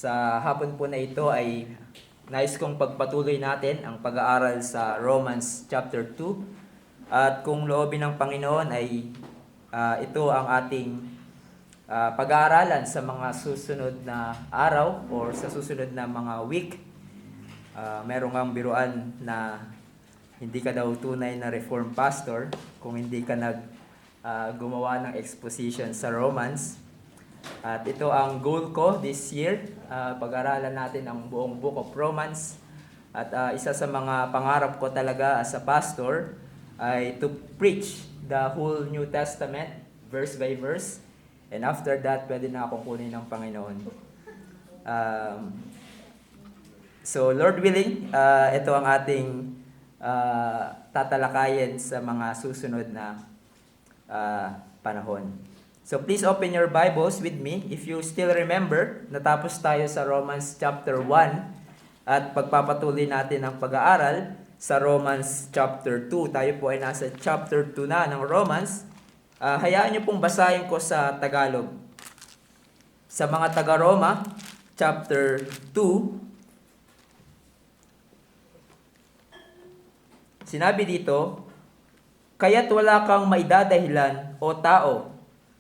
Sa hapon po na ito ay nais kong pagpatuloy natin ang pag-aaral sa Romans chapter 2. At kung loobin ng Panginoon ay ito ang ating pag-aaralan sa mga susunod na araw or sa susunod na mga week. Merong ang biruan na hindi ka daw tunay na reformed pastor kung hindi ka gumawa ng exposition sa Romans. At ito ang goal ko this year, pag-aralan natin ang buong Book of Romans. At isa sa mga pangarap ko talaga as a pastor ay to preach the whole New Testament, verse by verse. And after that, pwede na akong kunin ng Panginoon. So Lord willing, ito ang ating tatalakayin sa mga susunod na panahon. So please open your Bibles with me. If you still remember, natapos tayo sa Romans chapter 1 at pagpapatuloy natin ang pag-aaral sa Romans chapter 2. Tayo po ay nasa chapter 2 na ng Romans. Hayaan niyo pong basahin ko sa Tagalog. Sa mga taga-Roma, chapter 2, sinabi dito, "Kaya't wala kang maidadahilan o tao,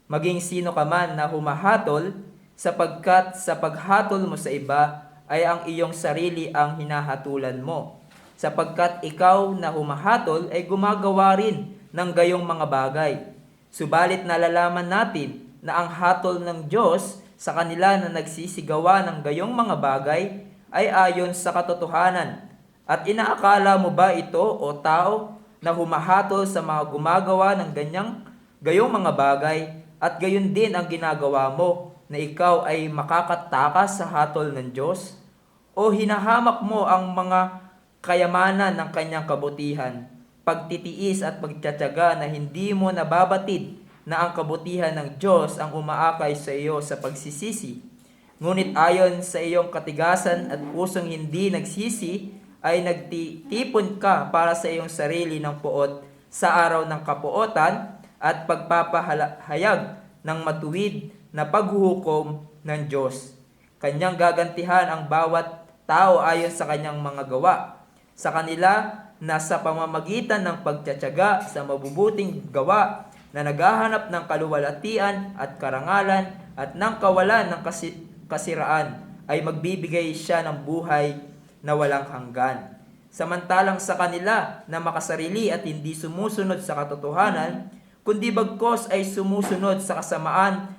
maging sino ka man na humahatol, sapagkat sa paghatol mo sa iba ay ang iyong sarili ang hinahatulan mo. Sapagkat ikaw na humahatol ay gumagawa rin ng gayong mga bagay. Subalit nalalaman natin na ang hatol ng Diyos sa kanila na nagsisigawa ng gayong mga bagay ay ayon sa katotohanan. At inaakala mo ba ito o tao na humahatol sa mga gumagawa ng gayong mga bagay at gayon din ang ginagawa mo na ikaw ay makakatakas sa hatol ng Diyos? O hinahamak mo ang mga kayamanan ng kanyang kabutihan, pagtitiis at pagtiyatiyaga na hindi mo nababatid na ang kabutihan ng Diyos ang umaakay sa iyo sa pagsisisi? Ngunit ayon sa iyong katigasan at pusong hindi nagsisi, ay nagtitipon ka para sa iyong sarili ng puot sa araw ng kapuotan at pagpapahayag ng matuwid na paghuhukom ng Diyos. Kanyang gagantihan ang bawat tao ayon sa kanyang mga gawa. Sa kanila na sa pamamagitan ng pagtiyatiyaga sa mabubuting gawa na naghahanap ng kaluwalhatian at karangalan at ng kawalan ng kasiraan ay magbibigay siya ng buhay na walang hanggan. Samantalang sa kanila na makasarili at hindi sumusunod sa katotohanan, kundi bagkos ay sumusunod sa kasamaan,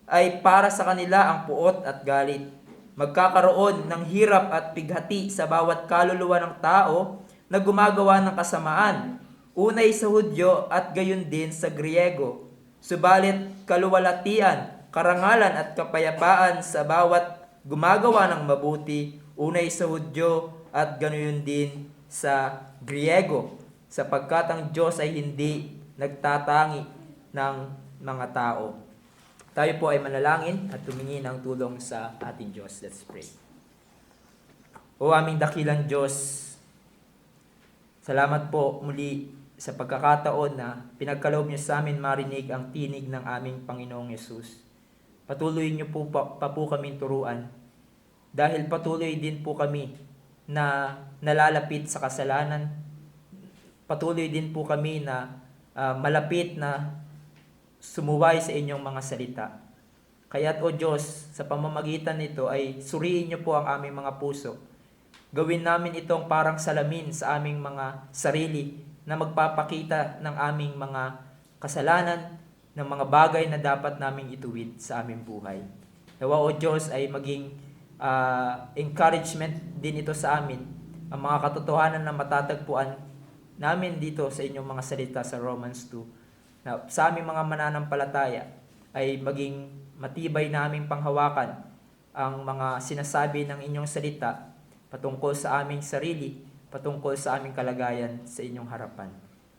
ay para sa kanila ang puot at galit. Magkakaroon ng hirap at pighati sa bawat kaluluwa ng tao na gumagawa ng kasamaan, unay sa Hudyo at gayon din sa Griego. Subalit kaluwalhatian, karangalan at kapayapaan sa bawat gumagawa ng mabuti, unay sa Hudyo at gayon din sa Griego, sapagkat ang Diyos ay hindi nagtatangi ng mga tao." Tayo po ay manalangin at tumingi ng tulong sa ating Diyos. Let's pray. O aming dakilang Diyos, salamat po muli sa pagkakataon na pinagkaloob niyo sa amin marinig ang tinig ng aming Panginoong Yesus. Patuloy niyo po pa po kaming turuan, dahil patuloy din po kami na nalalapit sa kasalanan. Patuloy din po kami na malapit na sumuway sa inyong mga salita. Kaya't o Diyos, sa pamamagitan nito ay suriin niyo po ang aming mga puso. Gawin namin itong parang salamin sa aming mga sarili na magpapakita ng aming mga kasalanan, ng mga bagay na dapat naming ituwid sa aming buhay. Nawa o Diyos ay maging encouragement din ito sa amin, ang mga katotohanan na matatagpuan namin dito sa inyong mga salita sa Romans 2, na sa aming mga mananampalataya ay maging matibay na aming panghawakan ang mga sinasabi ng inyong salita patungkol sa aming sarili, patungkol sa aming kalagayan sa inyong harapan.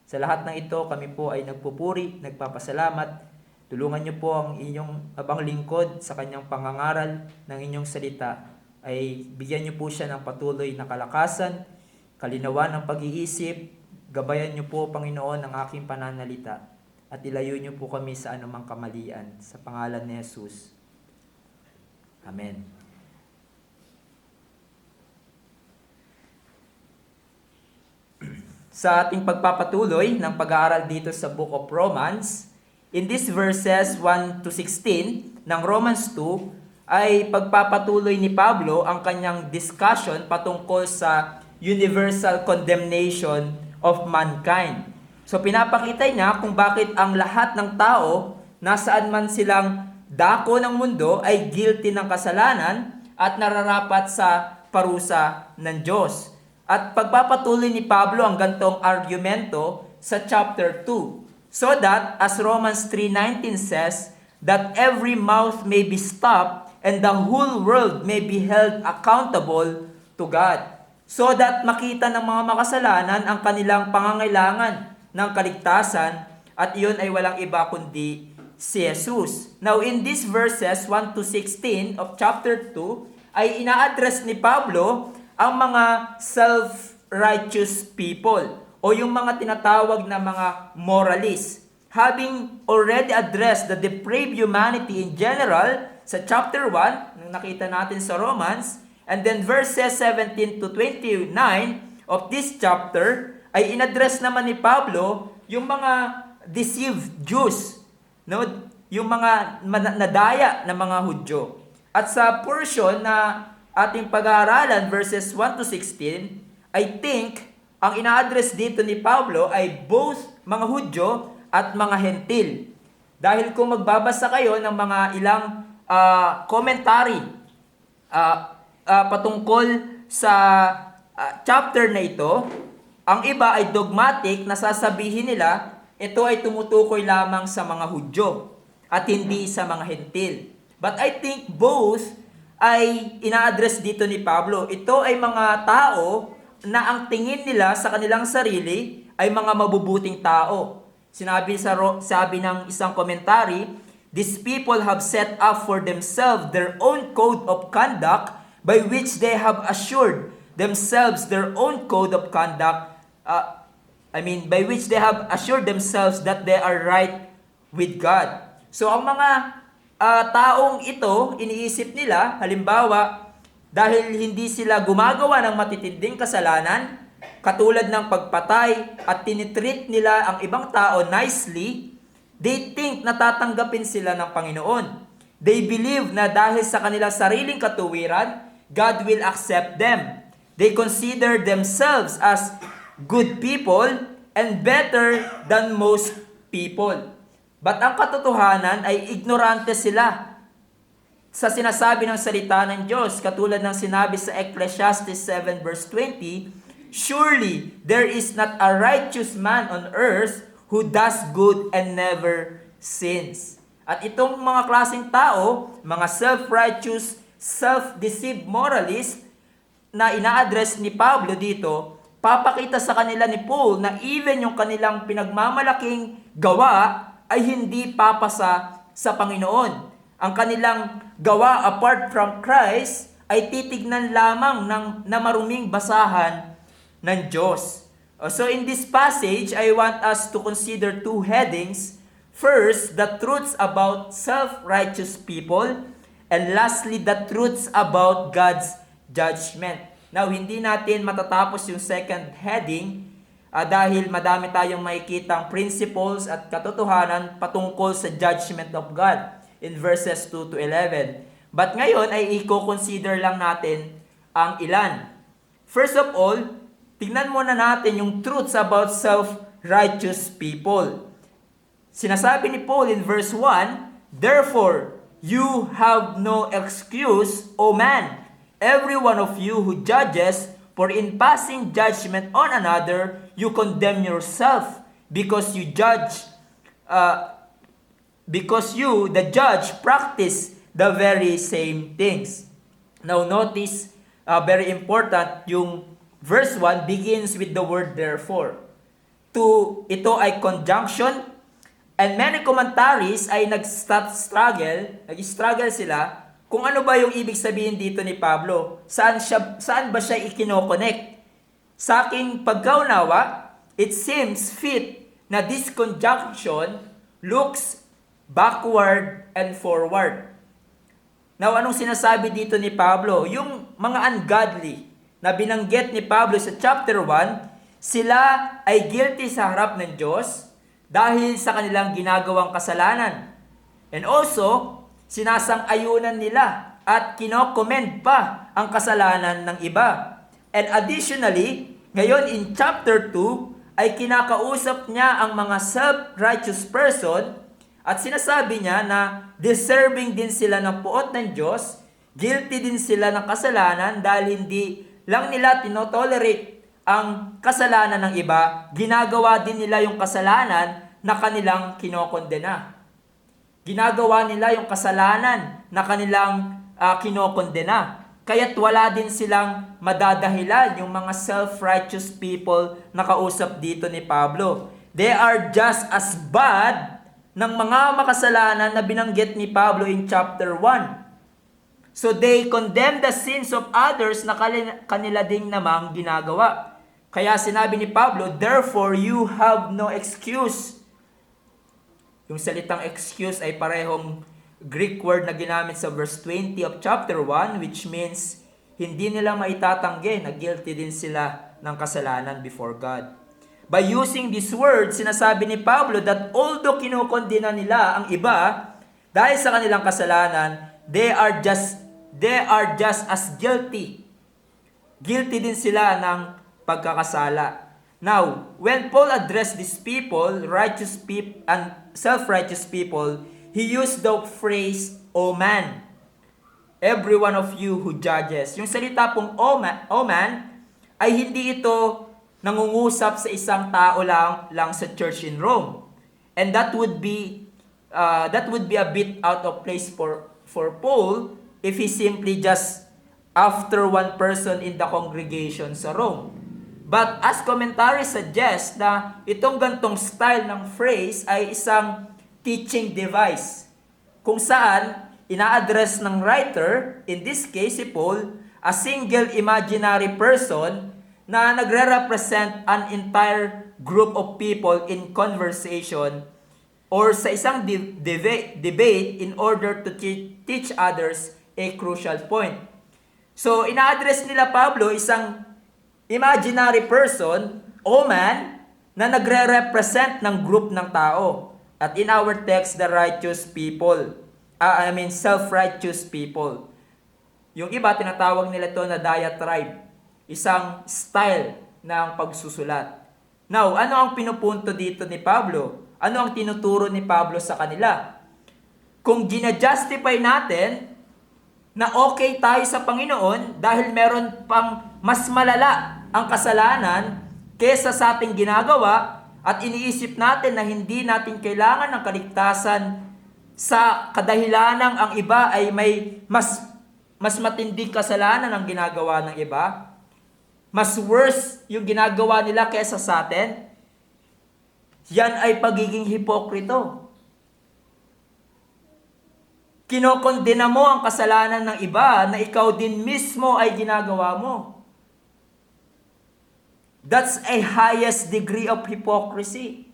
Sa lahat ng ito, kami po ay nagpupuri, nagpapasalamat. Tulungan niyo po ang inyong abang lingkod sa kanyang pangangaral ng inyong salita, ay bigyan niyo po siya ng patuloy na kalakasan, kalinawan ng pag-iisip. Gabayan niyo po, Panginoon, ang aking pananalita at ilayo niyo po kami sa anumang kamalian. Sa pangalan ni Jesus. Amen. sa ating pagpapatuloy ng pag-aaral dito sa Book of Romans. In these verses 1 to 16 ng Romans 2 ay pagpapatuloy ni Pablo ang kanyang discussion patungkol sa universal condemnation of mankind. So pinapakita niya kung bakit ang lahat ng tao, nasaan man silang dako ng mundo, ay guilty ng kasalanan at nararapat sa parusa ng Diyos. At pagpapatuloy ni Pablo ang gantong argumento sa chapter 2. So that, as Romans 3:19 says, that every mouth may be stopped and the whole world may be held accountable to God. So that makita ng mga makasalanan ang kanilang pangangailangan ng kaligtasan, at iyon ay walang iba kundi si Jesus. Now in these verses 1 to 16 of chapter 2 ay ina-address ni Pablo ang mga self-righteous people o yung mga tinatawag na mga moralists. Having already addressed the depraved humanity in general sa chapter 1, nung nakita natin sa Romans, and then verses 17 to 29 of this chapter, ay inaddress naman ni Pablo yung mga deceived Jews, no? Yung mga nadaya na mga Hudyo. At sa portion na ating pag-aaralan, verses 1 to 16, I think ang ina-address dito ni Pablo ay both mga Hudyo at mga Hentil. Dahil kung magbabasa kayo ng mga ilang commentary patungkol sa chapter na ito, ang iba ay dogmatic na sasabihin nila ito ay tumutukoy lamang sa mga Hudyo at hindi sa mga Hentil. But I think both ay ina-address dito ni Pablo. Ito ay mga tao na ang tingin nila sa kanilang sarili ay mga mabubuting tao. Sabi ng isang commentary, these people have set up for themselves their own code of conduct by which they have assured themselves their own code of conduct. By which they have assured themselves that they are right with God. So ang mga taong ito, iniisip nila, halimbawa, dahil hindi sila gumagawa ng matitinding kasalanan, katulad ng pagpatay at tinitreat nila ang ibang tao nicely, they think na tatanggapin sila ng Panginoon. They believe na dahil sa kanilang sariling katuwiran, God will accept them. They consider themselves as good people and better than most people. But ang katotohanan ay ignorante sila sa sinasabi ng salita ng Diyos, katulad ng sinabi sa Ecclesiastes 7 verse 20, surely there is not a righteous man on earth who does good and never sins. At itong mga klaseng tao, mga self-righteous, self-deceived moralists na ina-address ni Pablo dito, papakita sa kanila ni Paul na even yung kanilang pinagmamalaking gawa ay hindi papasa sa Panginoon. Ang kanilang gawa apart from Christ ay titignan lamang na maruming basahan ng Diyos. So in this passage, I want us to consider two headings. First, the truths about self-righteous people, and lastly, the truths about God's judgment. Now, hindi natin matatapos yung second heading dahil madami tayong makikitang principles at katotohanan patungkol sa judgment of God in verses 2 to 11. But ngayon ay i-consider lang natin ang ilan. First of all, tingnan muna natin yung truths about self-righteous people. Sinasabi ni Paul in verse 1, therefore, you have no excuse, O man, every one of you who judges, for in passing judgment on another, you condemn yourself, because you, the judge, practice the very same things. Now notice, very important, yung verse 1 begins with the word therefore. Ito ay conjunction, and many commentaries ay nag-struggle sila kung ano ba yung ibig sabihin dito ni Pablo. Saan ba siya ikino-connect? Sa aking pagkaunawa, it seems fit na this conjunction looks backward and forward. Now, anong sinasabi dito ni Pablo? Yung mga ungodly na binanggit ni Pablo sa chapter 1, Sila ay guilty sa harap ng Diyos dahil sa kanilang ginagawang kasalanan. And also, sinasang-ayunan nila at kinokomment pa ang kasalanan ng iba. And additionally, ngayon in chapter 2, ay kinakausap niya ang mga self-righteous person at sinasabi niya na deserving din sila ng puot ng Diyos, guilty din sila ng kasalanan dahil hindi lang nila tinotolerate ang kasalanan ng iba, ginagawa din nila yung kasalanan na kanilang kinokondena. Ginagawa nila yung kasalanan na kanilang kinokondena. Kaya't wala din silang madadahilan yung mga self-righteous people na kausap dito ni Pablo. They are just as bad ng mga makasalanan na binanggit ni Pablo in chapter 1. So they condemn the sins of others na kanila ding namang ginagawa. Kaya sinabi ni Pablo, therefore you have no excuse. Yung salitang excuse ay parehong Greek word na ginamit sa verse 20 of chapter 1, which means hindi nila maitatanggi na guilty din sila ng kasalanan before God. By using this word, sinasabi ni Pablo that although kinukondena nila ang iba dahil sa kanilang kasalanan, they are just as guilty. Guilty din sila ng pagkakasala. Now, when Paul addressed these people, righteous people and self-righteous people, he used the phrase, "O man, every one of you who judges." Yung salita pong "O man" ay hindi ito nangungusap sa isang tao lang sa church in Rome. And that would be a bit out of place for Paul if he simply just after one person in the congregation sa Rome. But as commentary suggests na itong gantong style ng phrase ay isang teaching device kung saan ina-address ng writer, in this case si Paul, a single imaginary person na nagre-represent an entire group of people in conversation or sa isang debate in order to teach others a crucial point. So, ina-address nila Pablo isang imaginary person o man na nagre-represent ng group ng tao. At in our text, the righteous people. Self-righteous people. Yung iba, tinatawag nila ito na diatribe. Isang style ng pagsusulat. Now, ano ang pinupunto dito ni Pablo? Ano ang tinuturo ni Pablo sa kanila? Kung gina-justify natin na okay tayo sa Panginoon dahil meron pang mas malala ang kasalanan kesa sa ating ginagawa at iniisip natin na hindi natin kailangan ng kaligtasan sa kadahilanang ang iba ay may mas matinding kasalanan ang ginagawa ng iba, mas worse yung ginagawa nila kesa sa atin, yan ay pagiging hipokrito. Kinokondena mo ang kasalanan ng iba na ikaw din mismo ay ginagawa mo. That's a highest degree of hypocrisy.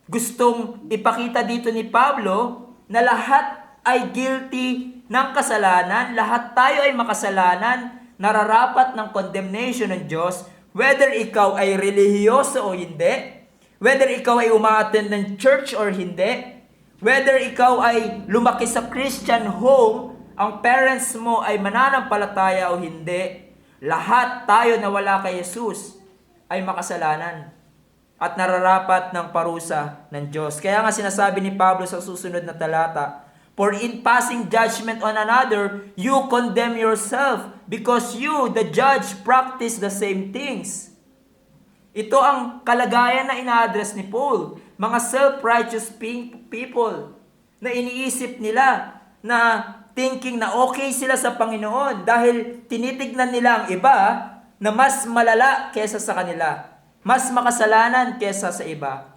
Gustong ipakita dito ni Pablo na lahat ay guilty ng kasalanan, lahat tayo ay makasalanan, nararapat ng condemnation ng Diyos, whether ikaw ay relihiyoso o hindi, whether ikaw ay umaattend ng church or hindi, whether ikaw ay lumaki sa Christian home, ang parents mo ay mananampalataya o hindi, lahat tayo na wala kay Jesus ay makasalanan at nararapat ng parusa ng Diyos. Kaya nga sinasabi ni Pablo sa susunod na talata, "For in passing judgment on another, you condemn yourself, because you, the judge, practice the same things." Ito ang kalagayan na ina-address ni Paul. Mga self-righteous people na iniisip nila na thinking na okay sila sa Panginoon dahil tinitignan nila ang iba na mas malala kesa sa kanila, mas makasalanan kesa sa iba.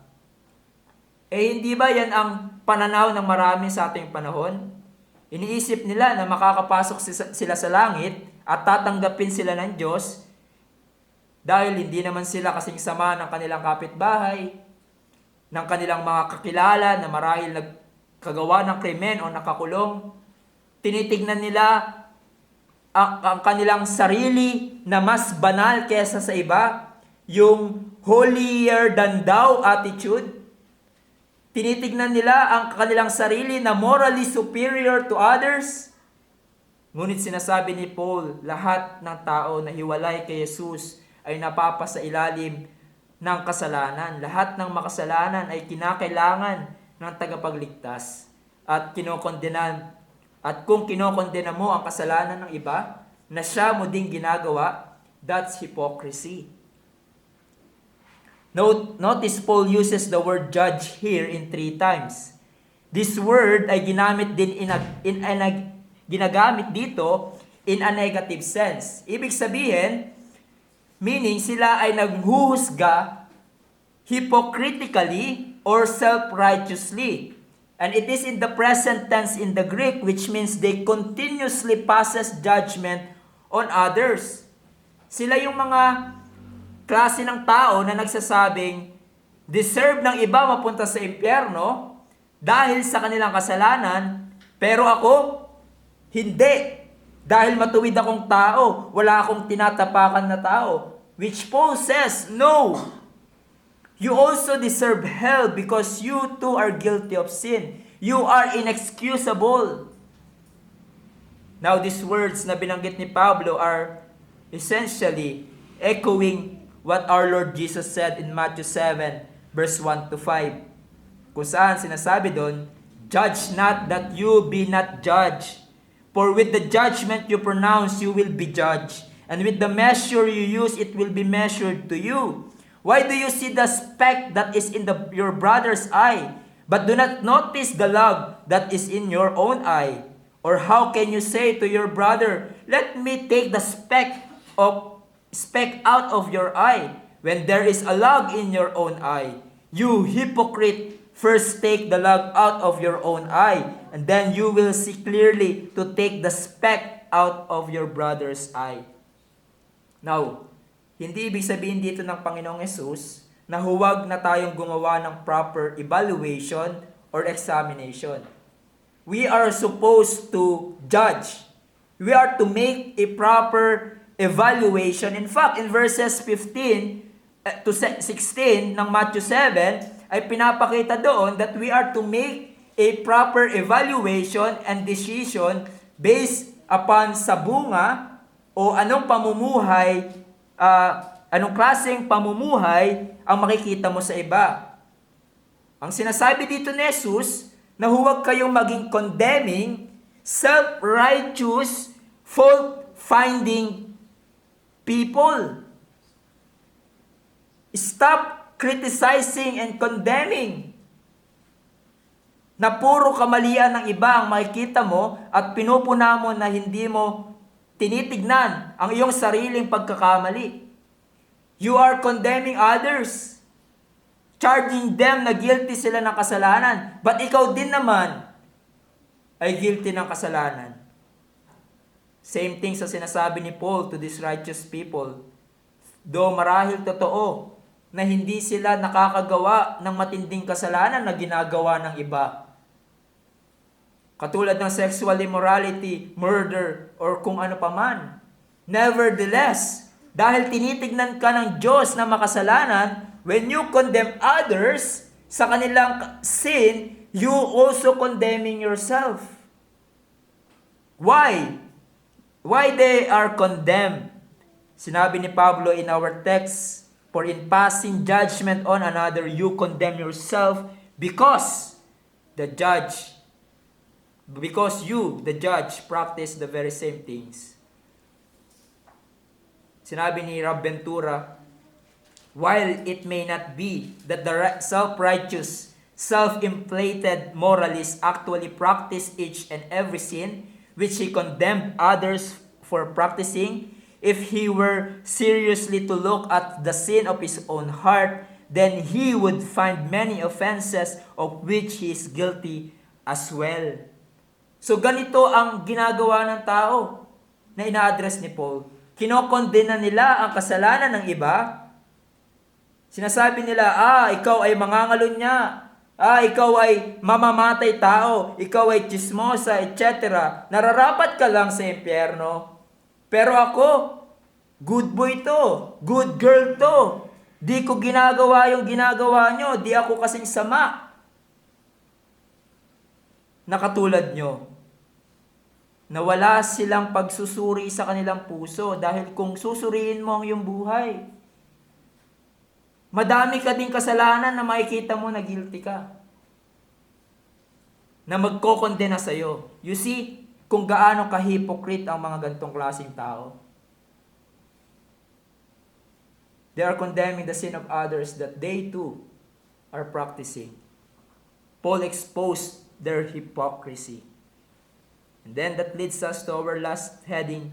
Hindi ba yan ang pananaw ng marami sa ating panahon? Iniisip nila na makakapasok sila sa langit at tatanggapin sila ng Diyos dahil hindi naman sila kasing sama ng kanilang kapitbahay, ng kanilang mga kakilala na marahil nagkagawa ng krimen o nakakulong. Tinitignan nila ang kanilang sarili na mas banal kesa sa iba. yung holier than thou attitude. Tinitignan nila ang kanilang sarili na morally superior to others. Ngunit sinasabi ni Paul, lahat ng tao na hiwalay kay Jesus ay napapasa ilalim ng kasalanan. Lahat ng makasalanan ay kinakailangan ng tagapagligtas. At kung kinokondena mo ang kasalanan ng iba, na siya mo ding ginagawa, that's hypocrisy. Notice Paul uses the word judge here in 3 times. This word ay ginagamit dito in a negative sense. Ibig sabihin, meaning sila ay naghuhusga hypocritically or self-righteously. And it is in the present tense in the Greek, which means they continuously passes judgment on others. Sila yung mga klase ng tao na nagsasabing deserve ng iba mapunta sa impyerno dahil sa kanilang kasalanan, pero ako, hindi. Dahil matuwid akong tao, wala akong tinatapakan na tao. Which Paul says, no! You also deserve hell because you too are guilty of sin. You are inexcusable. Now, these words na binanggit ni Pablo are essentially echoing what our Lord Jesus said in Matthew 7, verse 1 to 5. Kung saan sinasabi doon, judge not that you be not judged. For with the judgment you pronounce, you will be judged. And with the measure you use, it will be measured to you. Why do you see the speck that is in your brother's eye, but do not notice the log that is in your own eye? Or how can you say to your brother, let me take the speck out of your eye, when there is a log in your own eye? You hypocrite, first take the log out of your own eye, and then you will see clearly to take the speck out of your brother's eye. Now, hindi ibig sabihin dito ng Panginoong Hesus na huwag na tayong gumawa ng proper evaluation or examination. We are supposed to judge. We are to make a proper evaluation. In fact, in verses 15 to 16 ng Matthew 7, ay pinapakita doon that we are to make a proper evaluation and decision based upon sa bunga o anong klaseng pamumuhay ang makikita mo sa iba. Ang sinasabi dito ni Jesus na huwag kayong maging condemning, self-righteous, fault-finding people. Stop criticizing and condemning. Na puro kamalian ng iba ang makikita mo at pinupuna mo na hindi mo tinitignan ang iyong sariling pagkakamali. You are condemning others, charging them na guilty sila ng kasalanan, but ikaw din naman ay guilty ng kasalanan. Same thing sa sinasabi ni Paul to these righteous people. Though marahil totoo na hindi sila nakakagawa ng matinding kasalanan na ginagawa ng iba, katulad ng sexual immorality, murder, or kung ano paman. Nevertheless, dahil tinitignan ka ng Diyos na makasalanan, when you condemn others sa kanilang sin, you also condemning yourself. Why? Why they are condemned? Sinabi ni Pablo in our text, for in passing judgment on another, you condemn yourself because you, the judge, practice the very same things. Sinabi ni Rob Ventura, while it may not be that the self-righteous, self-inflated moralists actually practice each and every sin which he condemned others for practicing, if he were seriously to look at the sin of his own heart, then he would find many offenses of which he is guilty as well. So ganito ang ginagawa ng tao na ina-address ni Paul. Kinokondena nila ang kasalanan ng iba. Sinasabi nila, ikaw ay mangangalunya. Ikaw ay mamamatay tao. Ikaw ay chismosa, etc. Nararapat ka lang sa impyerno. Pero ako, good boy to. Good girl to. Di ko ginagawa yung ginagawa nyo. Di ako kasing sama na katulad nyo. Na wala silang pagsusuri sa kanilang puso dahil kung susuriin mo ang iyong buhay, madami ka ding kasalanan na makikita mo na guilty ka. Na magkokondena sa'yo. You see, kung gaano ka-hypocrite ang mga gantong klaseng tao. They are condemning the sin of others that they too are practicing. Paul exposed their hypocrisy. And then that leads us to our last heading.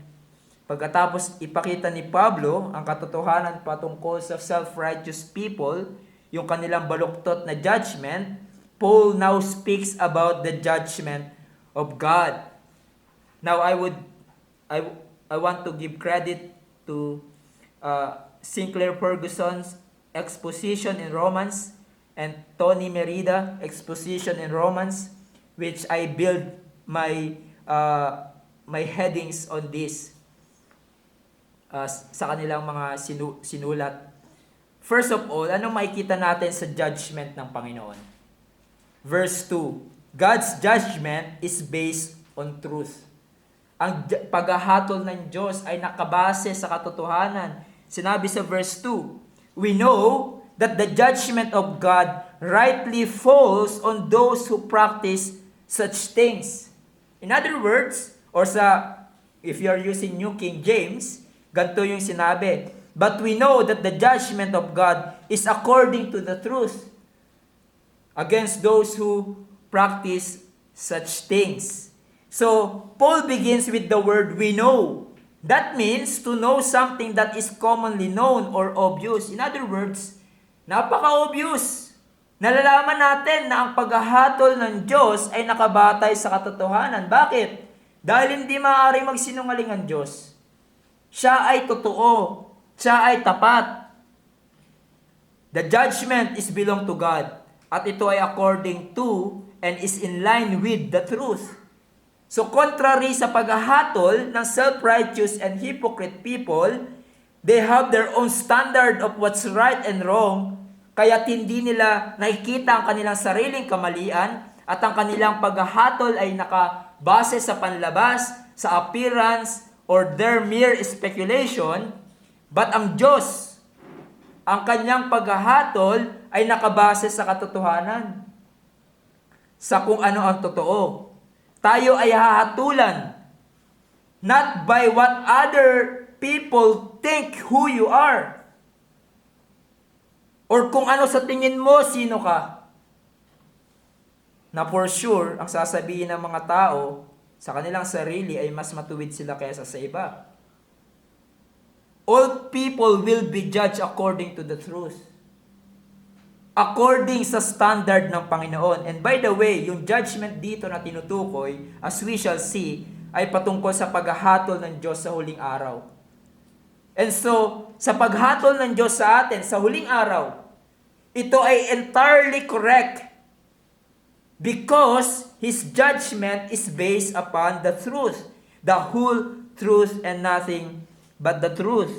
Pagkatapos ipakita ni Pablo ang katotohanan patungkol sa self-righteous people, yung kanilang baluktot na judgment, Paul now speaks about the judgment of God. Now I want to give credit to Sinclair Ferguson's exposition in Romans and Tony Merida exposition in Romans, which I build my headings on this sa kanilang mga sinulat. First of all, anong makikita natin sa judgment ng Panginoon? Verse 2, God's judgment is based on truth. Ang paghahatol ng Diyos ay nakabase sa katotohanan. Sinabi sa verse 2, we know that the judgment of God rightly falls on those who practice such things. In other words, or if you are using New King James, ganito yung sinabi, but we know that the judgment of God is according to the truth against those who practice such things. So, Paul begins with the word we know. That means to know something that is commonly known or obvious. In other words, napaka-obvious. Nalalaman natin na ang paghahatol ng Diyos ay nakabatay sa katotohanan. Bakit? Dahil hindi maaari magsinungaling ang Diyos. Siya ay totoo. Siya ay tapat. The judgment is belong to God. At ito ay according to and is in line with the truth. So contrary sa paghahatol ng self-righteous and hypocrite people, they have their own standard of what's right and wrong, kaya't hindi nila nakikita ang kanilang sariling kamalian at ang kanilang paghahatol ay nakabase sa panlabas, sa appearance, or their mere speculation. But ang Diyos, ang kanyang paghahatol ay nakabase sa katotohanan, sa kung ano ang totoo. Tayo ay hahatulan not by what other people think who you are or kung ano sa tingin mo sino ka. Na for sure, ang sasabihin ng mga tao sa kanilang sarili ay mas matuwid sila kaysa sa iba. All people will be judged according to the truth. According sa standard ng Panginoon. And by the way, yung judgment dito na tinutukoy, as we shall see, ay patungkol sa paghahatol ng Diyos sa huling araw. And so, sa paghatol ng Diyos sa atin sa huling araw, ito ay entirely correct because His judgment is based upon the truth, the whole truth and nothing but the truth.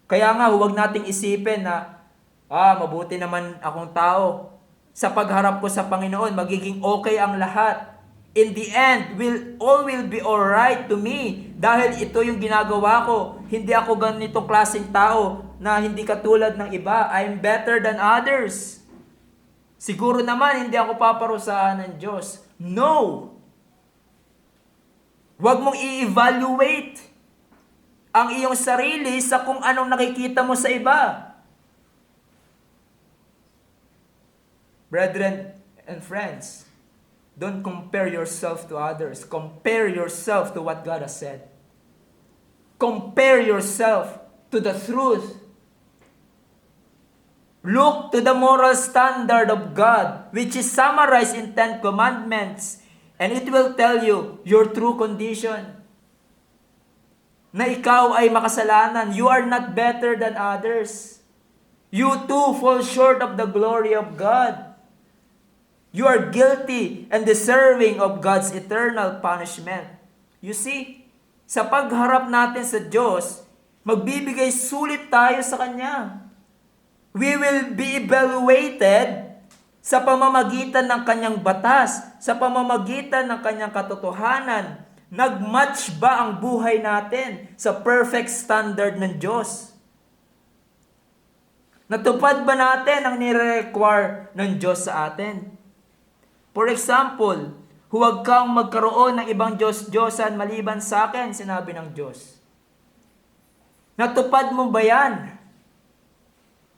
Kaya nga, huwag nating isipin na mabuti naman akong tao. Sa pagharap ko sa Panginoon, magiging okay ang lahat. In the end, all will be alright to me. Dahil ito yung ginagawa ko. Hindi ako ganitong klaseng tao na hindi katulad ng iba. I'm better than others. Siguro naman, hindi ako paparusahan ng Diyos. No! Huwag mong i-evaluate ang iyong sarili sa kung anong nakikita mo sa iba. Brethren and friends, don't compare yourself to others. Compare yourself to what God has said. Compare yourself to the truth. Look to the moral standard of God, which is summarized in 10 Commandments, and it will tell you your true condition. Na ikaw ay makasalanan. You are not better than others. You too fall short of the glory of God. You are guilty and deserving of God's eternal punishment. You see, sa pagharap natin sa Diyos, magbibigay sulit tayo sa Kanya. We will be evaluated sa pamamagitan ng kanyang batas, sa pamamagitan ng kanyang katotohanan. Nag-match ba ang buhay natin sa perfect standard ng Diyos? Natupad ba natin ang nire-require ng Diyos sa atin? For example, huwag kang magkaroon ng ibang Diyos-Diyosan maliban sa akin, sinabi ng Diyos. Natupad mo ba yan?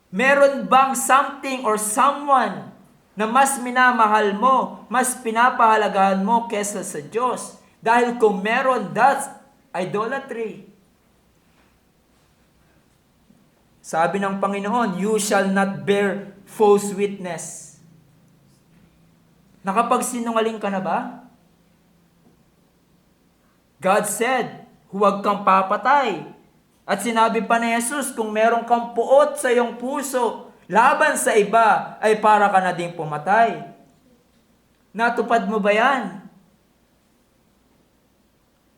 Meron bang something or someone na mas minamahal mo, mas pinapahalagahan mo kesa sa Diyos? Dahil kung meron, that's idolatry. Sabi ng Panginoon, you shall not bear false witness. Nakapagsinungaling ka na ba? God said, huwag kang papatay. At sinabi pa ni Jesus, kung meron kang puot sa iyong puso, laban sa iba, ay para ka na ding pumatay. Natupad mo ba yan?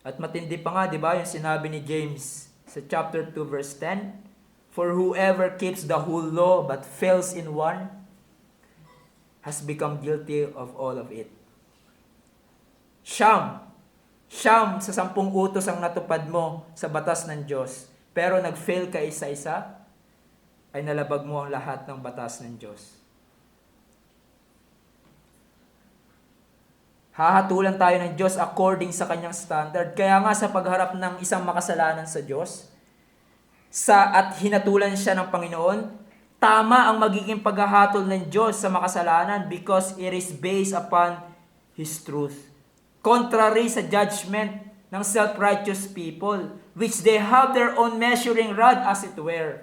At matindi pa nga, di ba, yung sinabi ni James sa chapter 2 verse 10, for whoever keeps the whole law but fails in one has become guilty of all of it. Siyam sa 10 utos ang natupad mo sa batas ng Diyos, pero nag-fail ka isa-isa, ay nalabag mo ang lahat ng batas ng Diyos. Hahatulan tayo ng Diyos according sa kanyang standard. Kaya nga sa pagharap ng isang makasalanan sa Diyos, at hinatulan siya ng Panginoon, tama ang magiging paghahatol ng Diyos sa makasalanan because it is based upon His truth. Contrary sa judgment ng self-righteous people, which they have their own measuring rod as it were.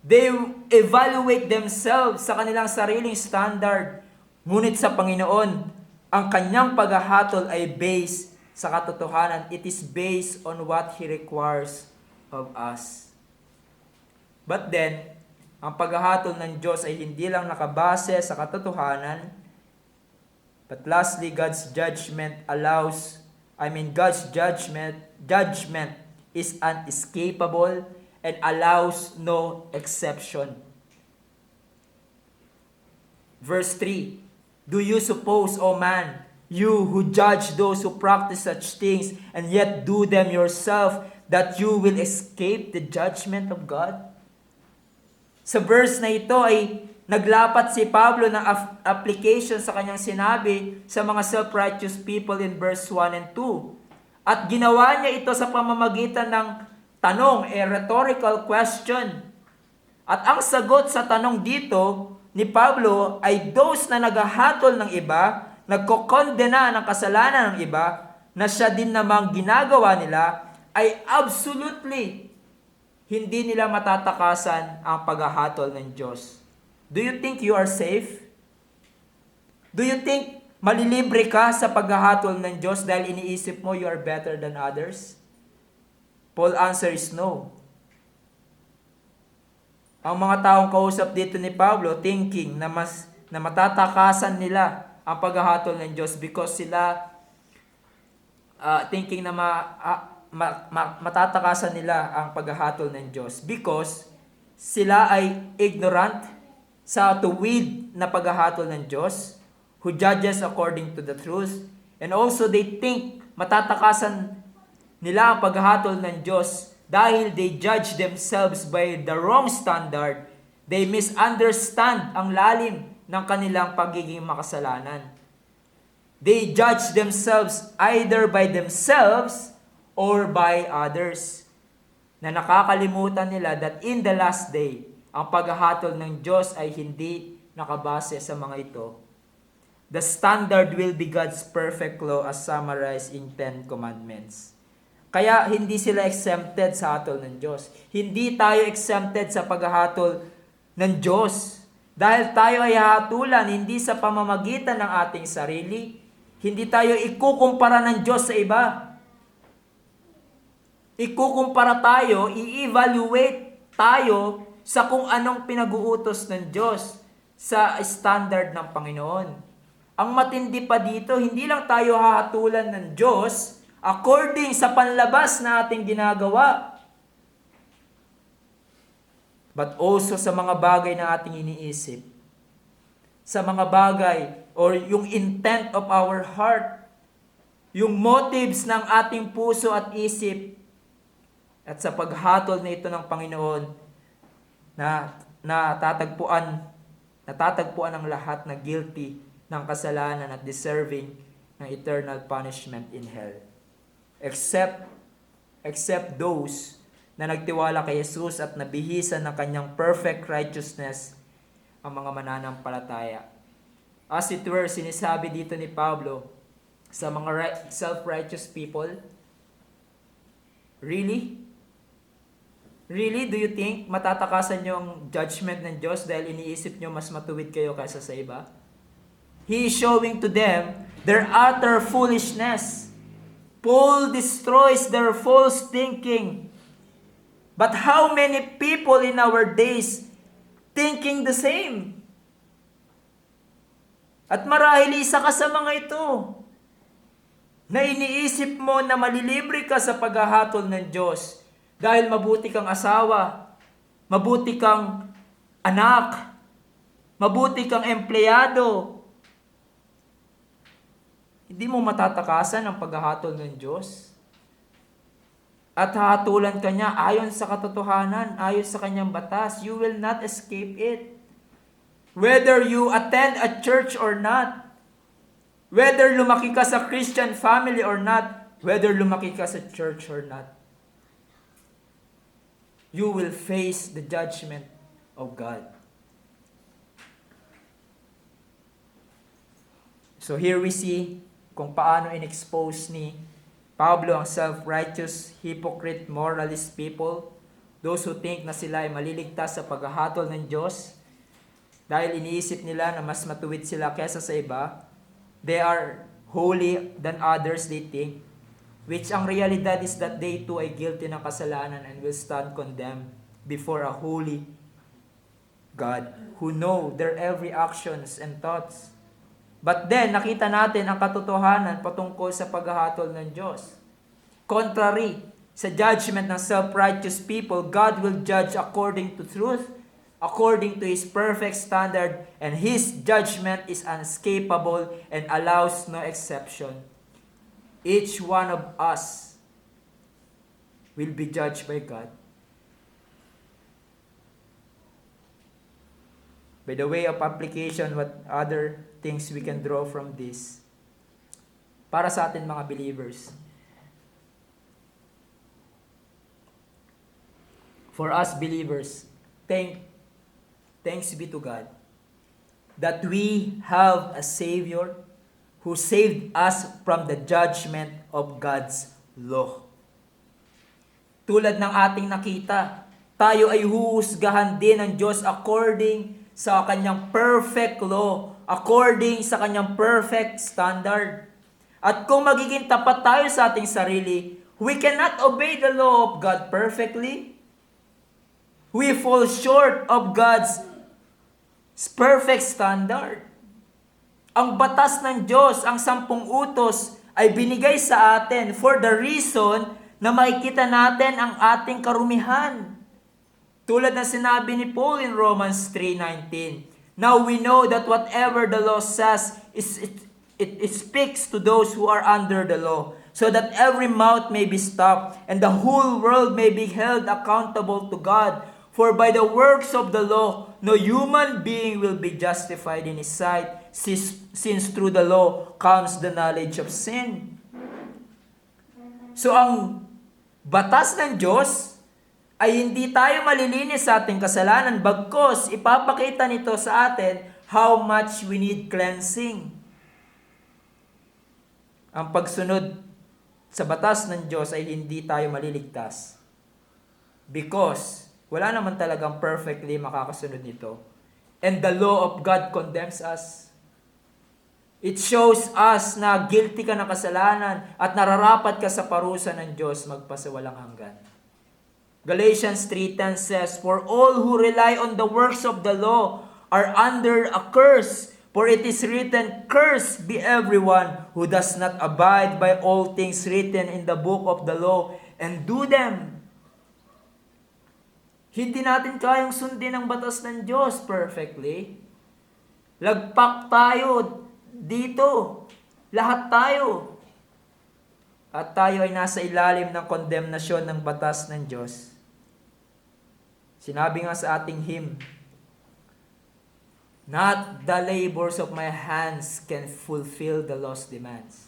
They evaluate themselves sa kanilang sariling standard. Ngunit sa Panginoon, ang kanyang paghahatol ay based sa katotohanan. It is based on what He requires of us. But then, ang paghahatol ng Diyos ay hindi lang nakabase sa katotohanan, but lastly, God's judgment is unescapable and allows no exception. Verse 3, do you suppose, O man, you who judge those who practice such things and yet do them yourself, that you will escape the judgment of God? Sa verse na ito ay naglapat si Pablo ng application sa kanyang sinabi sa mga self-righteous people in verse 1 and 2. At ginawa niya ito sa pamamagitan ng tanong, a rhetorical question. At ang sagot sa tanong dito ni Pablo ay those na naghahatol ng iba, nagkokondena ng kasalanan ng iba, na siya din namang ginagawa nila, ay absolutely hindi nila matatakasan ang paghahatol ng Diyos. Do you think you are safe? Do you think malilibre ka sa paghahatol ng Diyos dahil iniisip mo you are better than others? Paul's answer is no. Ang mga taong kausap dito ni Pablo thinking na matatakasan nila ang paghahatol ng Diyos because sila thinking na matatakasan nila ang paghahatol ng Diyos because sila ay ignorant sa tuwid na paghahatol ng Diyos who judges according to the truth, and also they think matatakasan nila ang paghahatol ng Diyos dahil they judge themselves by the wrong standard. They misunderstand ang lalim ng kanilang pagiging makasalanan. They judge themselves either by themselves or by others. Na nakakalimutan nila that in the last day, ang paghahatol ng Diyos ay hindi nakabase sa mga ito. The standard will be God's perfect law as summarized in 10 Commandments. Kaya hindi sila exempted sa hatol ng Diyos. Hindi tayo exempted sa paghahatol ng Diyos. Dahil tayo ay hahatulan hindi sa pamamagitan ng ating sarili. Hindi tayo ikukumpara ng Diyos sa iba. Ikukumpara tayo, i-evaluate tayo sa kung anong pinag-uutos ng Diyos sa standard ng Panginoon. Ang matindi pa dito, hindi lang tayo hahatulan ng Diyos according sa panlabas na ating ginagawa. but also sa mga bagay na ating iniisip. Sa mga bagay or yung intent of our heart, yung motives ng ating puso at isip, at sa paghatol na ito ng Panginoon na natatagpuan ang lahat na guilty ng kasalanan at deserving ng eternal punishment in hell. Except those na nagtiwala kay Jesus at nabihisan ng kanyang perfect righteousness, ang mga mananampalataya. As it were, sinasabi dito ni Pablo sa mga self-righteous people, Really? Really? Do you think matatakasan nyo ang judgment ng Diyos dahil iniisip nyo mas matuwid kayo kaysa sa iba? He is showing to them their utter foolishness. Paul destroys their false thinking. But how many people in our days thinking the same? At marahil isa ka sa mga ito na iniisip mo na malilibre ka sa paghahatol ng Diyos dahil mabuti kang asawa, mabuti kang anak, mabuti kang empleyado. Hindi mo matatakasan ang paghahatol ng Diyos. At hahatulan ka niya ayon sa katotohanan, ayon sa kanyang batas. You will not escape it. Whether you attend a church or not, whether lumaki ka sa Christian family or not, whether lumaki ka sa church or not, you will face the judgment of God. So here we see kung paano in-expose ni Pablo ang self-righteous, hypocrite, moralist people, those who think na sila ay maliligtas sa paghahatol ng Diyos dahil iniisip nila na mas matuwid sila kesa sa iba. They are holy than others, they think, which ang realidad is that they too ay guilty ng kasalanan and will stand condemned before a holy God who know their every actions and thoughts. But then, nakita natin ang katotohanan patungkol sa paghahatol ng Diyos. Contrary sa judgment ng self-righteous people, God will judge according to truth, according to His perfect standard, and His judgment is unescapable and allows no exception. Each one of us will be judged by God. By the way of application, what other things we can draw from this? Para sa atin mga believers. For us believers, thanks be to God that we have a Savior who saved us from the judgment of God's law. Tulad ng ating nakita, tayo ay huhusgahan din ng Diyos according sa kanyang perfect law, according sa kanyang perfect standard. At kung magiging tapat tayo sa ating sarili, we cannot obey the law of God perfectly. We fall short of God's perfect standard. Ang batas ng Diyos, ang 10 utos, ay binigay sa atin for the reason na makikita natin ang ating karumihan. Tulad na sinabi ni Paul in Romans 3:19. Now we know that whatever the law says, it speaks to those who are under the law, so that every mouth may be stopped, and the whole world may be held accountable to God. For by the works of the law, no human being will be justified in His sight, since through the law comes the knowledge of sin. So ang batas ng Diyos ay hindi tayo malilinis sa ating kasalanan, bagkos ipapakita nito sa atin how much we need cleansing. Ang pagsunod sa batas ng Diyos ay hindi tayo maliligtas. Because wala naman talagang perfectly makakasunod nito. And the law of God condemns us. It shows us na guilty ka ng kasalanan at nararapat ka sa parusa ng Diyos magpasawalang hanggan. Galatians 3:10 says, For all who rely on the works of the law are under a curse, for it is written, Cursed be everyone who does not abide by all things written in the book of the law and do them. Hindi natin kayang sundin ang batas ng Diyos perfectly. Lagpak tayo dito. Lahat tayo. At tayo ay nasa ilalim ng kondemnasyon ng batas ng Diyos. Sinabi nga sa ating hymn, "Not the labors of my hands can fulfill the law's demands.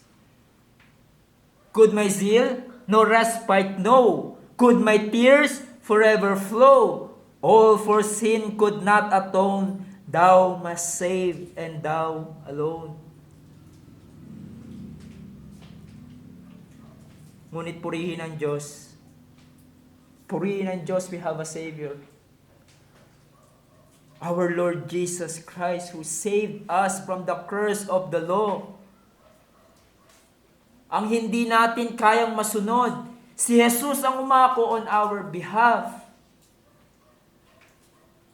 Could my zeal no respite know? Could my tears forever flow? All for sin could not atone. Thou must save, and thou alone." Ngunit purihin ang Diyos. Purihin ang Diyos, we have a Savior. Our Lord Jesus Christ, who saved us from the curse of the law. Ang hindi natin kayang masunod, si Jesus ang umako on our behalf.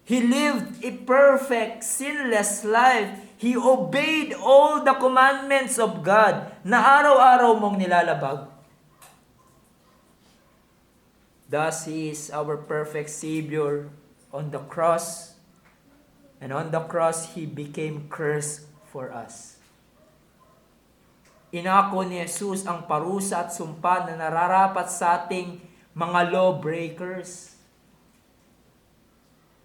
He lived a perfect, sinless life. He obeyed all the commandments of God na araw-araw mong nilalabag. Thus, He is our perfect Savior on the cross. And on the cross, He became curse for us. Inako ni Jesus ang parusa at sumpa na nararapat sa ating mga lawbreakers.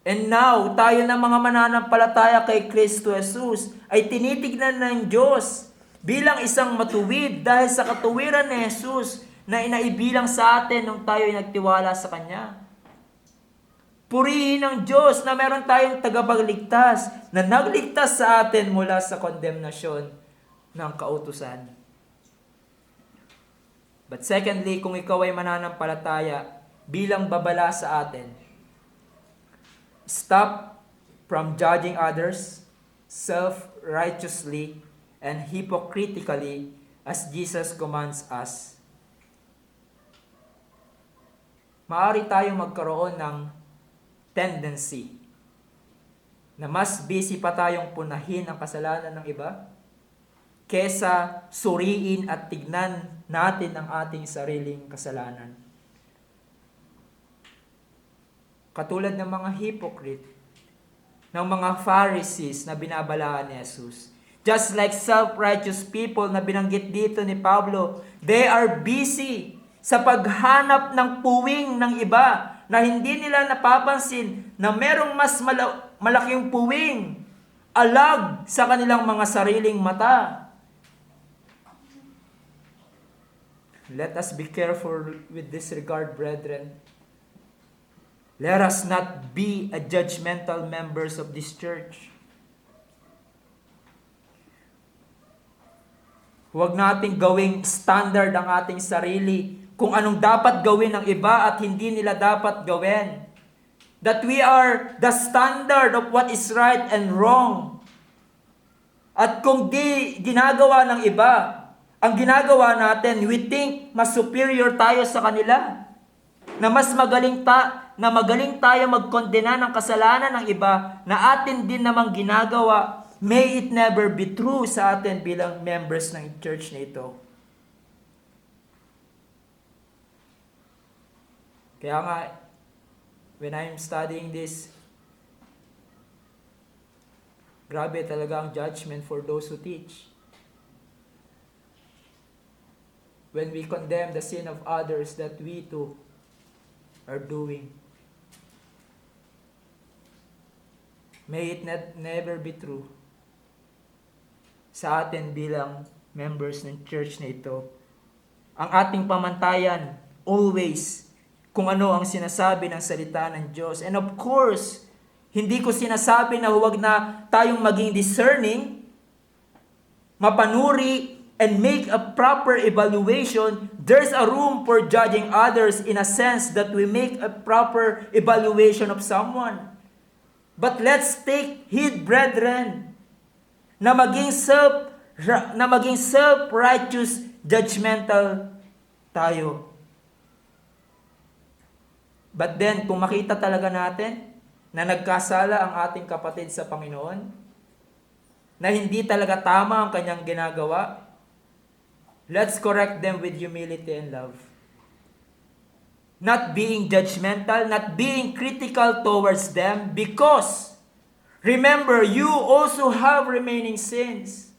And now, tayo na mga mananampalataya kay Kristo Jesus ay tinitignan ng Diyos bilang isang matuwid dahil sa katuwiran ni Jesus na inaibilang sa atin nung tayo ay nagtiwala sa Kanya. Purihin ng Diyos na meron tayong tagapagligtas na nagligtas sa atin mula sa kondemnasyon ng kautusan. But secondly, kung ikaw ay mananampalataya bilang babala sa atin, stop from judging others self-righteously and hypocritically as Jesus commands us. Maaari tayong magkaroon ng tendency na mas busy pa tayong punahin ang kasalanan ng iba kesa suriin at tignan natin ang ating sariling kasalanan. Katulad ng mga hypocrite, ng mga Pharisees na binabalaan ni Jesus. Just like self-righteous people na binanggit dito ni Pablo, they are busy sa paghanap ng puwing ng iba na hindi nila napapansin na merong mas malaking puwing alag sa kanilang mga sariling mata. Let us be careful with this regard, brethren. Let us not be a judgmental members of this church. Huwag nating gawing standard ang ating sarili kung anong dapat gawin ng iba at hindi nila dapat gawin. That we are the standard of what is right and wrong. At kung di ginagawa ng iba, ang ginagawa natin, we think mas superior tayo sa kanila. Na mas magaling tayo magkondena ng kasalanan ng iba na atin din namang ginagawa. May it never be true sa atin bilang members ng church na ito. Kaya nga, when I'm studying this, grabe talaga ang judgment for those who teach. When we condemn the sin of others that we too are doing. May it never be true sa atin bilang members ng church na ito. Ang ating pamantayan, always, kung ano ang sinasabi ng salita ng Diyos. And of course, hindi ko sinasabi na huwag na tayong maging discerning, mapanuri, and make a proper evaluation. There's a room for judging others in a sense that we make a proper evaluation of someone. But let's take heed, brethren, na maging self-righteous, judgmental tayo. But then, kung makita talaga natin na nagkasala ang ating kapatid sa Panginoon, na hindi talaga tama ang kanyang ginagawa, let's correct them with humility and love. not being judgmental, not being critical towards them, because remember, you also have remaining sins.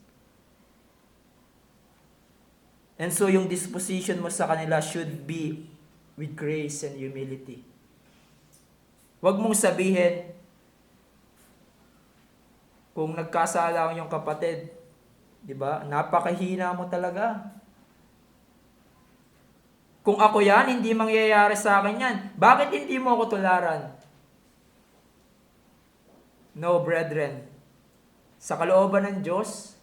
And so yung disposition mo sa kanila should be with grace and humility. Huwag mong sabihin, kung nagkasala ang iyong kapatid, di ba? Napakahina mo talaga. Kung ako yan, hindi mangyayari sa akin yan. Bakit hindi mo ako tularan? No, brethren. Sa kalooban ng Diyos,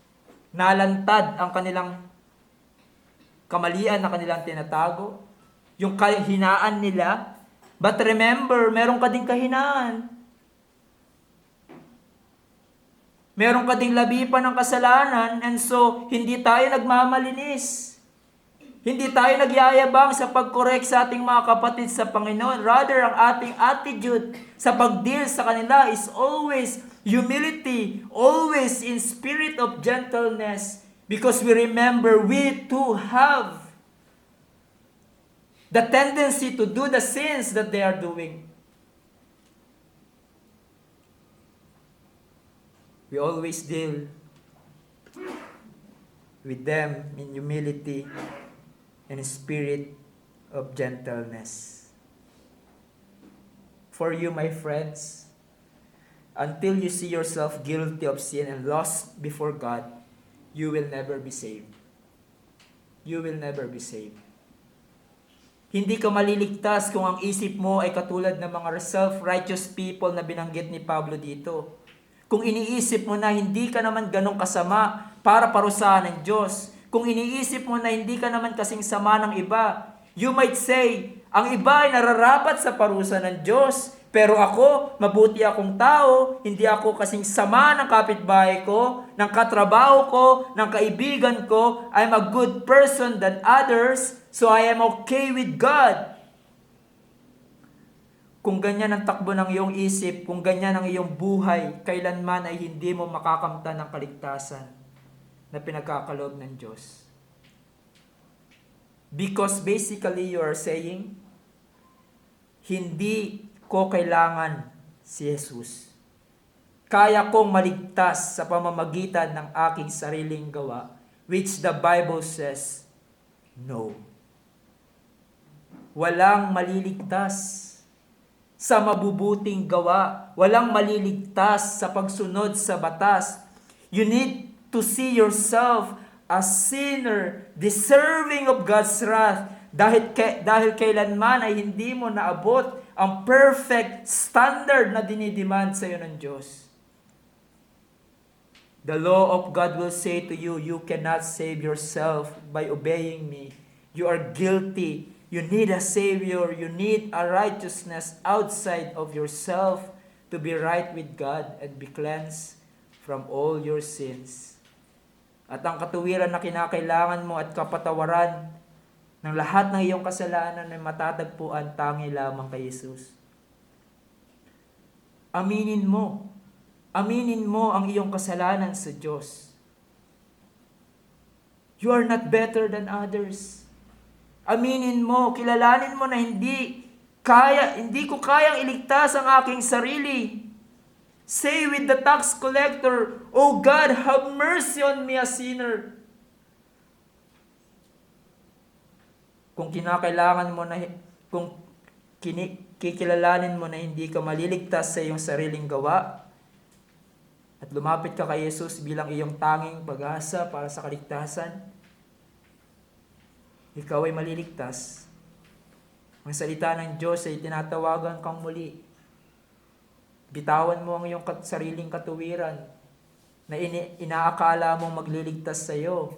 nalantad ang kanilang kamalian na kanilang tinatago, yung kahinaan nila. But remember, meron ka ding kahinaan. Meron ka ding labipan ng kasalanan, and so, hindi tayo nagmamalinis. Hindi tayo nagyayabang sa pag-correct sa ating mga kapatid sa Panginoon. Rather, ang ating attitude sa pag-deal sa kanila is always humility, always in spirit of gentleness, because we remember we too have the tendency to do the sins that they are doing. We always deal with them in humility and spirit of gentleness. For you, my friends, until you see yourself guilty of sin and lost before God, you will never be saved. You will never be saved. Hindi ka maliligtas kung ang isip mo ay katulad ng mga self-righteous people na binanggit ni Pablo dito. Kung iniisip mo na hindi ka naman ganong kasama para parusahan ng Diyos, kung iniisip mo na hindi ka naman kasing sama ng iba, you might say, ang iba ay nararapat sa parusa ng Diyos, pero ako, mabuti akong tao, hindi ako kasing sama ng kapitbahay ko, ng katrabaho ko, ng kaibigan ko, I'm a good person than others, so I am okay with God. Kung ganyan ang takbo ng iyong isip, kung ganyan ang iyong buhay, kailanman ay hindi mo makakamtan ng kaligtasan na pinagkakaloob ng Diyos. Because basically you are saying, hindi ko kailangan si Jesus. Kaya kong maligtas sa pamamagitan ng aking sariling gawa, which the Bible says, no. Walang maliligtas sa mabubuting gawa. Walang maliligtas sa pagsunod sa batas. You need to see yourself as sinner, deserving of God's wrath, dahil kailanman ay hindi mo naabot ang perfect standard na dinidemand sa iyo ng Diyos. The law of God will say to you, you cannot save yourself by obeying me. You are guilty. You need a Savior. You need a righteousness outside of yourself to be right with God and be cleansed from all your sins. At ang katuwiran na kinakailangan mo at kapatawaran ng lahat ng iyong kasalanan ay matatagpuan tangi lamang kay Jesus. Aminin mo. Aminin mo ang iyong kasalanan sa Diyos. You are not better than others. Aminin mo, kilalanin mo na hindi ko kayang iligtas ang aking sarili. Say with the tax collector, "O God, have mercy on me, a sinner." Kung kikilalanin mo na hindi ka maliligtas sa iyong sariling gawa, at lumapit ka kay Jesus bilang iyong tanging pag-asa para sa kaligtasan, ikaw ay maliligtas. Ang salita ng Diyos ay tinatawagan kang muli. Bitawan mo ang iyong sariling katuwiran na inaakala mong magliligtas sa iyo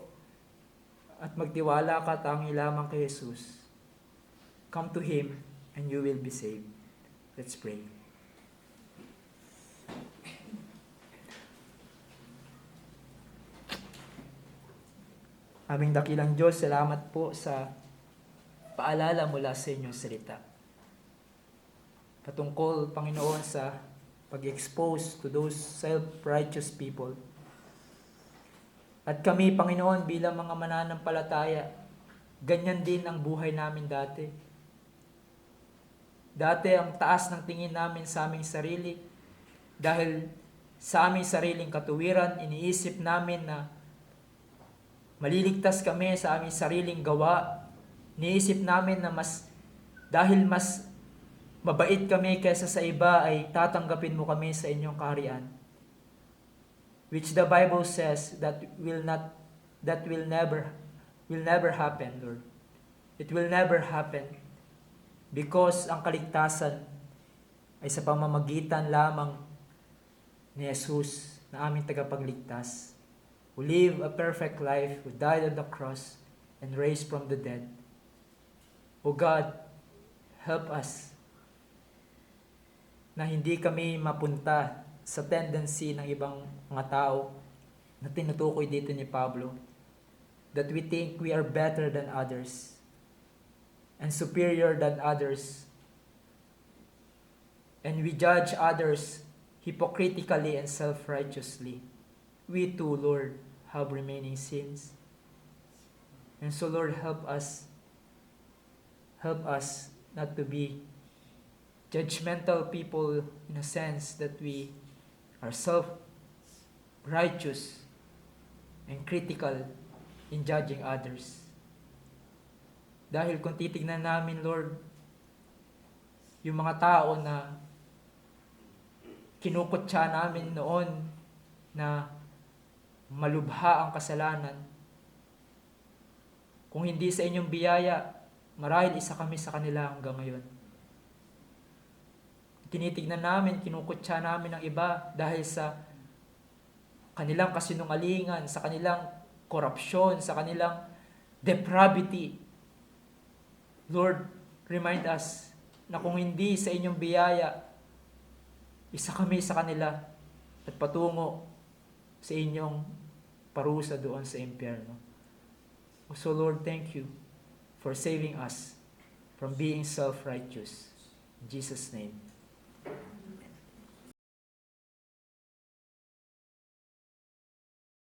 at magtiwala ka tangi lamang kay Jesus. Come to Him and you will be saved. Let's pray. Aming dakilang Diyos, salamat po sa paalala mula sa inyong salita. Patungkol, Panginoon, sa pag-expose to those self-righteous people. At kami, Panginoon, bilang mga mananampalataya, ganyan din ang buhay namin dati. Dati ang taas ng tingin namin sa aming sarili dahil sa aming sariling katuwiran, iniisip namin na maliligtas kami sa aming sariling gawa. Iniisip namin na dahil mas mabait kami kaysa sa iba ay tatanggapin mo kami sa inyong kaharian. Which the Bible says that will never happen, Lord. It will never happen because ang kaligtasan ay sa pamamagitan lamang ni Jesus na aming tagapagligtas, who live a perfect life, who died on the cross and raised from the dead. O God, help us na hindi kami mapunta sa tendency ng ibang mga tao na tinutukoy dito ni Pablo, that we think we are better than others and superior than others, and we judge others hypocritically and self-righteously. We too, Lord, have remaining sins. And so, Lord, help us not to be judgmental people in a sense that we are self-righteous and critical in judging others. Dahil kung titignan namin, Lord, yung mga tao na kinukutya namin noon na malubha ang kasalanan, kung hindi sa inyong biyaya, marahil isa kami sa kanila hanggang ngayon. Tinitignan namin, kinukutya namin ang iba dahil sa kanilang kasinungalingan, sa kanilang korupsyon, sa kanilang depravity. Lord, remind us na kung hindi sa inyong biyaya, isa kami sa kanila at patungo sa inyong parusa doon sa impyerno. So Lord, thank you for saving us from being self-righteous. In Jesus' name.